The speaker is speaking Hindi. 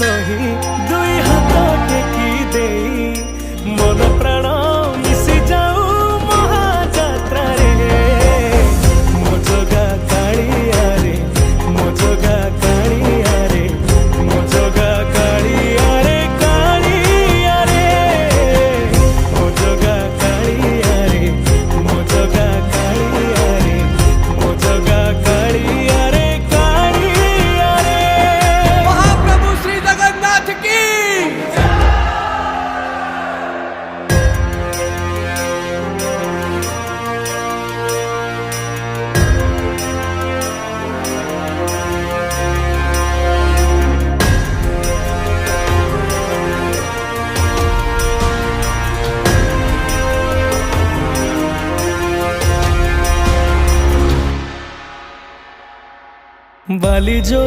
कही दुई हाथ टेकी दे मन प्राण मिशि जाऊ महाजात्रा रे मो जगा कालिया रे मो जगा कालिया रे मो जगा कालिया रे कालिया रे मो जगा कालिया रे मो जगा कालिया रे मो जगा कालिया रे कालिया रे। महाप्रभु श्री जगन्नाथ की बाली जो